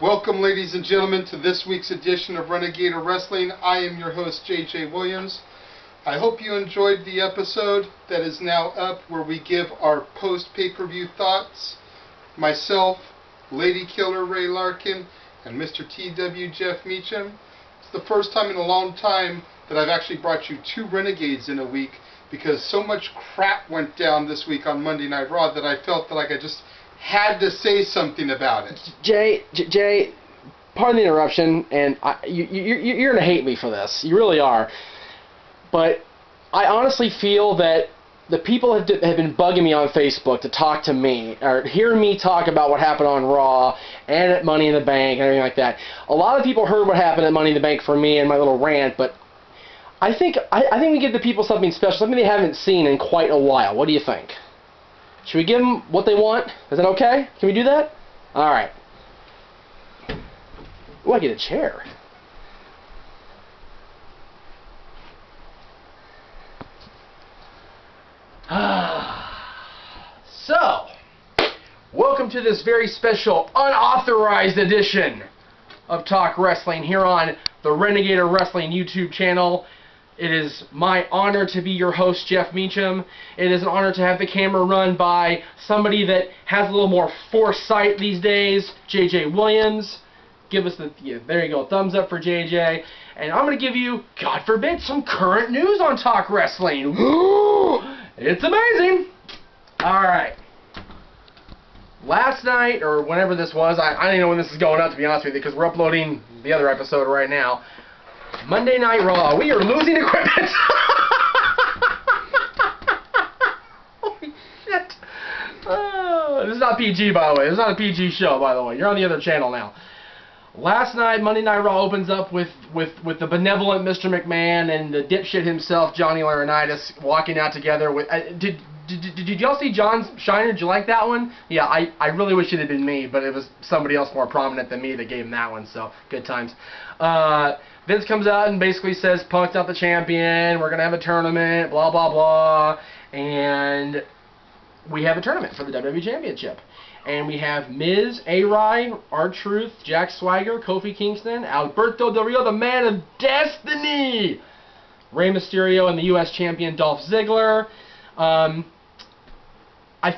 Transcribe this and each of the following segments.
Welcome, ladies and gentlemen, to this week's edition of Renegade of Wrestling. I am your host, JJ Williams. I hope you enjoyed the episode that is now up, where we give our post-pay-per-view thoughts. Myself, Lady Killer Ray Larkin, and Mr. TW Jeff Meacham. It's the first time in a long time that I've actually brought you two Renegades in a week, because so much crap went down this week on Monday Night Raw that I felt that I just had to say something about it. Jay, pardon the interruption, and you're going to hate me for this. You really are. But I honestly feel that the people have been bugging me on Facebook to talk to me, or hear me talk about what happened on Raw and at Money in the Bank and everything like that. A lot of people heard what happened at Money in the Bank from me and my little rant, but I think we give the people something special, something they haven't seen in quite a while. What do you think? Should we give them what they want? Is that okay? Can we do that? All right. Ooh, I get a chair. So, welcome to this very special unauthorized edition of Talk Wrestling here on the Renegade of Wrestling YouTube channel. It is my honor to be your host, Jeff Meacham. It is an honor to have the camera run by somebody that has a little more foresight these days, JJ Williams. Give us the, there you go, thumbs up for JJ. And I'm going to give you, God forbid, some current news on Talk Wrestling. It's amazing. All right. Last night, or whenever this was, I don't even know when this is going up, to be honest with you, because we're uploading the other episode right now. Monday Night Raw. We are losing equipment. Holy shit. Oh, this is not PG, by the way. This is not a PG show, by the way. You're on the other channel now. Last night, Monday Night Raw opens up with the benevolent Mr. McMahon and the dipshit himself, Johnny Laurinaitis, walking out together with... Did y'all see John Shiner? Did you like that one? Yeah, I really wish it had been me, but it was somebody else more prominent than me that gave him that one, so good times. Vince comes out and basically says, Punk's not the champion, we're going to have a tournament, blah, blah, blah, and we have a tournament for the WWE Championship. And we have Miz, A-Ride, R-Truth, Jack Swagger, Kofi Kingston, Alberto Del Rio, the Man of Destiny, Rey Mysterio, and the U.S. Champion Dolph Ziggler. I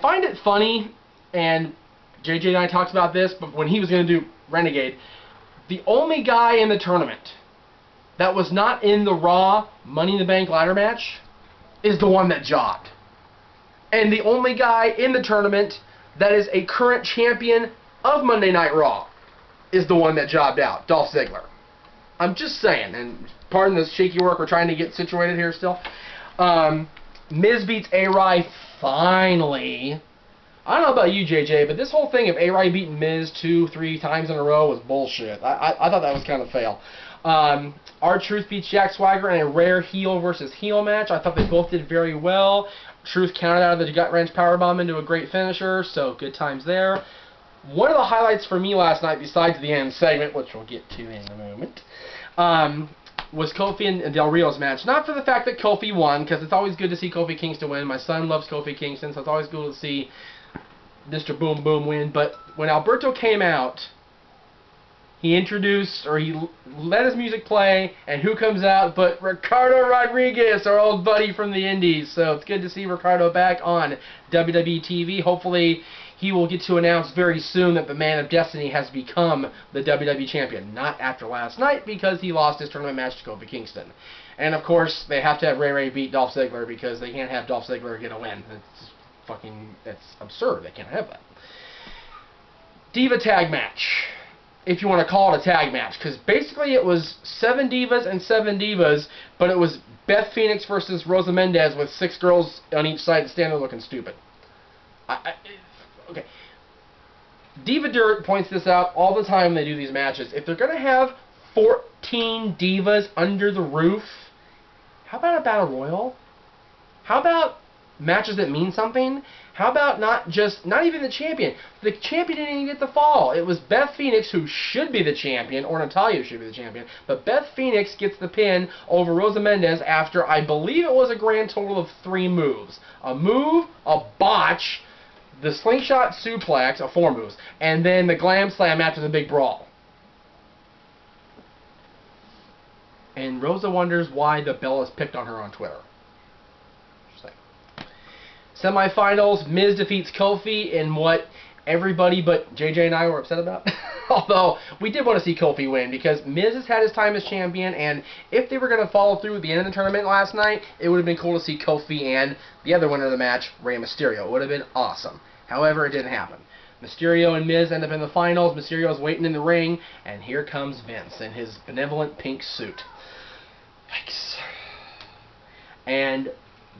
find it funny, and JJ and I talked about this, but when he was going to do Renegade, the only guy in the tournament that was not in the Raw Money in the Bank ladder match is the one that jobbed. And the only guy in the tournament that is a current champion of Monday Night Raw is the one that jobbed out, Dolph Ziggler. I'm just saying, and pardon the shaky work, we're trying to get situated here still. Miz beats A-Ride finally. I don't know about you, JJ, but this whole thing of A-Ride beating Miz 2-3 times in a row was bullshit. I thought that was kind of fail. R-Truth beats Jack Swagger in a rare heel versus heel match. I thought they both did very well. Truth counted out of the gut wrench powerbomb into a great finisher, so good times there. One of the highlights for me last night, besides the end segment, which we'll get to in a moment, was Kofi and Del Rio's match. Not for the fact that Kofi won, because it's always good to see Kofi Kingston win. My son loves Kofi Kingston, so it's always good to see Mr. Boom Boom win. But when Alberto came out, he introduced, or he let his music play, and who comes out but Ricardo Rodriguez, our old buddy from the Indies. So it's good to see Ricardo back on WWE TV. Hopefully he will get to announce very soon that the Man of Destiny has become the WWE Champion. Not after last night, because he lost his tournament match to Kofi Kingston. And of course, they have to have Ray beat Dolph Ziggler, because they can't have Dolph Ziggler get a win. That's absurd. They can't have that. Diva tag match, if you want to call it a tag match, because basically it was 7 divas and 7 divas, but it was Beth Phoenix versus Rosa Mendez with 6 girls on each side standing there looking stupid. Okay. Diva Dirt points this out all the time when they do these matches. If they're going to have 14 divas under the roof, how about a battle royal? How about matches that mean something? How about not even the champion? The champion didn't even get the fall. It was Beth Phoenix, who should be the champion, or Natalya should be the champion, but Beth Phoenix gets the pin over Rosa Mendez after, I believe it was a grand total of 3 moves. A move, a botch, the slingshot suplex, 4 moves, and then the glam slam after the big brawl. And Rosa wonders why the Bellas picked on her on Twitter. Semifinals, Miz defeats Kofi in what everybody but JJ and I were upset about. Although, we did want to see Kofi win because Miz has had his time as champion, and if they were going to follow through with the end of the tournament last night, it would have been cool to see Kofi and the other winner of the match, Rey Mysterio. It would have been awesome. However, it didn't happen. Mysterio and Miz end up in the finals. Mysterio's waiting in the ring, and here comes Vince in his benevolent pink suit. Yikes. And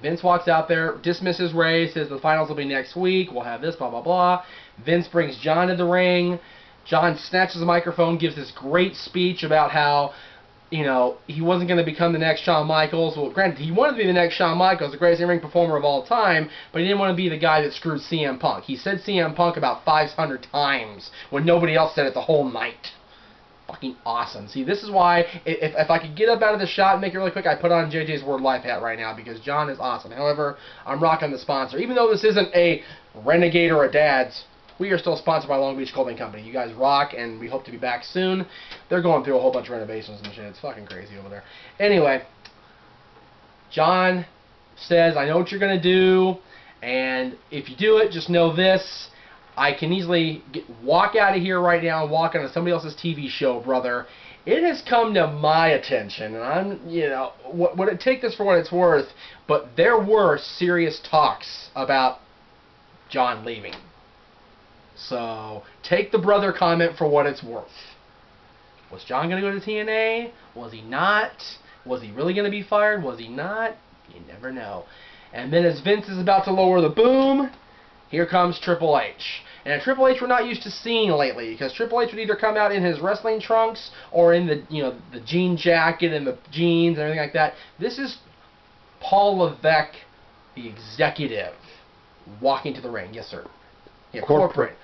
Vince walks out there, dismisses Ray, says the finals will be next week, we'll have this, blah, blah, blah. Vince brings John to the ring. John snatches the microphone, gives this great speech about how, you know, he wasn't going to become the next Shawn Michaels. Well, granted, he wanted to be the next Shawn Michaels, the greatest in-ring performer of all time, but he didn't want to be the guy that screwed CM Punk. He said CM Punk about 500 times when nobody else said it the whole night. Fucking awesome. See, this is why, if I could get up out of the shot and make it really quick, I put on JJ's Word Life hat right now, because John is awesome. However, I'm rocking the sponsor. Even though this isn't a Renegade or a Dad's, we are still sponsored by Long Beach Clothing Company. You guys rock, and we hope to be back soon. They're going through a whole bunch of renovations and shit. It's fucking crazy over there. Anyway, John says, I know what you're going to do, and if you do it, just know this. I can easily walk out of here right now and walk onto somebody else's TV show, brother. It has come to my attention, and I'm, you know, would it take this for what it's worth, but there were serious talks about John leaving. So, take the brother comment for what it's worth. Was John going to go to TNA? Was he not? Was he really going to be fired? Was he not? You never know. And then as Vince is about to lower the boom, here comes Triple H. And Triple H we're not used to seeing lately, because Triple H would either come out in his wrestling trunks or in the, you know, the jean jacket and the jeans and everything like that. This is Paul Levesque, the executive, walking to the ring. Yes, sir. Yeah,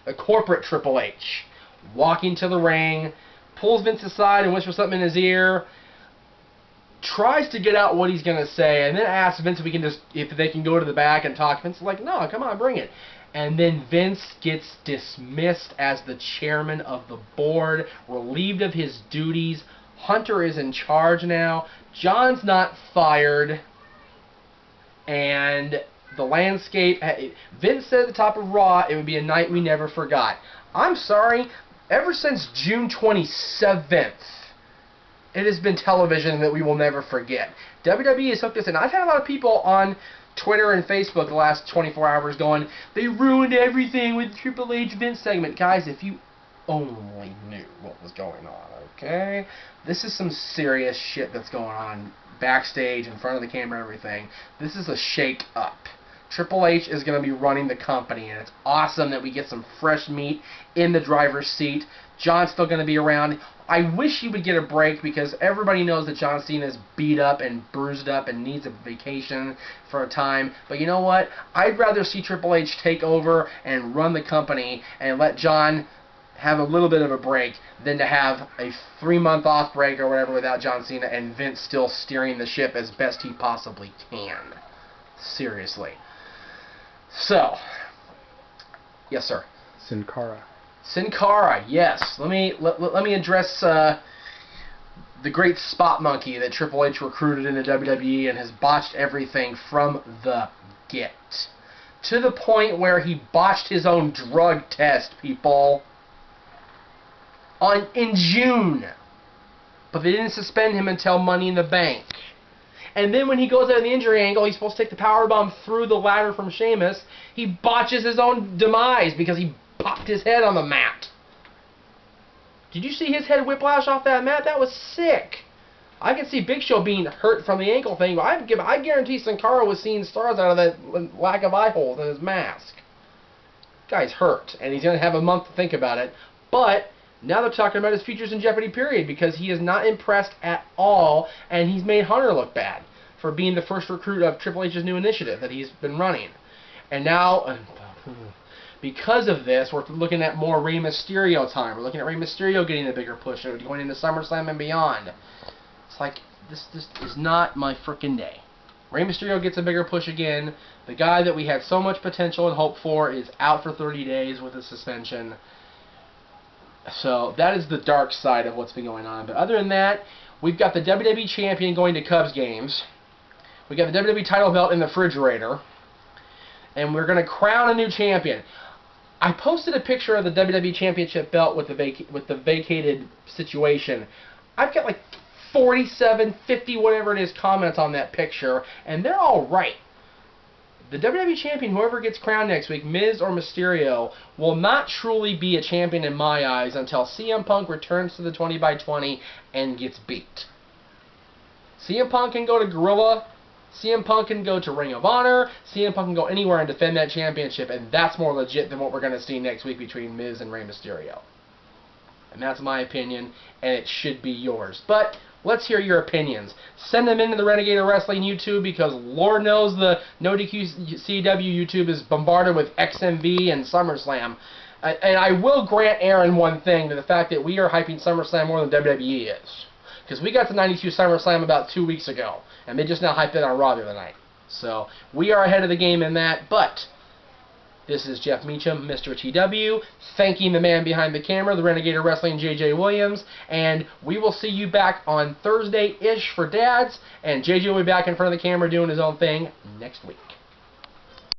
a corporate Triple H, walking to the ring, pulls Vince aside and whispers something in his ear, tries to get out what he's gonna say, and then asks Vince if they can go to the back and talk. Vince is like, no, come on, bring it. And then Vince gets dismissed as the chairman of the board, relieved of his duties. Hunter is in charge now. John's not fired. And the landscape, Vince said at the top of Raw, it would be a night we never forgot. I'm sorry, ever since June 27th, it has been television that we will never forget. WWE has hooked us in. I've had a lot of people on Twitter and Facebook the last 24 hours going, they ruined everything with the Triple H Vince segment. Guys, if you only knew what was going on, okay? This is some serious shit that's going on backstage, in front of the camera, everything. This is a shake-up. Triple H is going to be running the company, and it's awesome that we get some fresh meat in the driver's seat. John's still going to be around. I wish he would get a break, because everybody knows that John Cena is beat up and bruised up and needs a vacation for a time. But you know what? I'd rather see Triple H take over and run the company and let John have a little bit of a break than to have a 3-month off break or whatever without John Cena and Vince still steering the ship as best he possibly can. Seriously. So, yes, sir. Sin Cara. Sin Cara, yes. Let me address the great spot monkey that Triple H recruited into WWE and has botched everything from the get. To the point where he botched his own drug test, people. In June. But they didn't suspend him until Money in the Bank. And then when he goes out of the injury angle, he's supposed to take the powerbomb through the ladder from Sheamus. He botches his own demise because he popped his head on the mat. Did you see his head whiplash off that mat? That was sick. I can see Big Show being hurt from the ankle thing, but I guarantee Sin Cara was seeing stars out of that lack of eye holes in his mask. Guy's hurt, and he's going to have a month to think about it. But now they're talking about his futures in jeopardy, period, because he is not impressed at all, and he's made Hunter look bad for being the first recruit of Triple H's new initiative that he's been running. And now, because of this, we're looking at more Rey Mysterio time. We're looking at Rey Mysterio getting a bigger push, going into SummerSlam and beyond. It's like, this is not my frickin' day. Rey Mysterio gets a bigger push again. The guy that we had so much potential and hope for is out for 30 days with a suspension. So that is the dark side of what's been going on. But other than that, we've got the WWE Champion going to Cubs games. We got the WWE title belt in the refrigerator. And we're going to crown a new champion. I posted a picture of the WWE Championship belt with the vacated situation. I've got like 47, 50, whatever it is, comments on that picture, and they're all right. The WWE Champion, whoever gets crowned next week, Miz or Mysterio, will not truly be a champion in my eyes until CM Punk returns to the 20x20 and gets beat. CM Punk can go to Gorilla. CM Punk can go to Ring of Honor. CM Punk can go anywhere and defend that championship, and that's more legit than what we're going to see next week between Miz and Rey Mysterio. And that's my opinion, and it should be yours. But let's hear your opinions. Send them into the Renegade of Wrestling YouTube, because Lord knows the No DQ CW YouTube is bombarded with XMV and SummerSlam. And I will grant Aaron one thing, to the fact that we are hyping SummerSlam more than WWE is. Because we got the 92 SummerSlam about 2 weeks ago, and they just now hyped it on Raw the other night. So we are ahead of the game in that, but this is Jeff Meacham, Mr. TW, thanking the man behind the camera, the Renegade of Wrestling, JJ Williams, and we will see you back on Thursday-ish for Dads, and JJ will be back in front of the camera doing his own thing next week.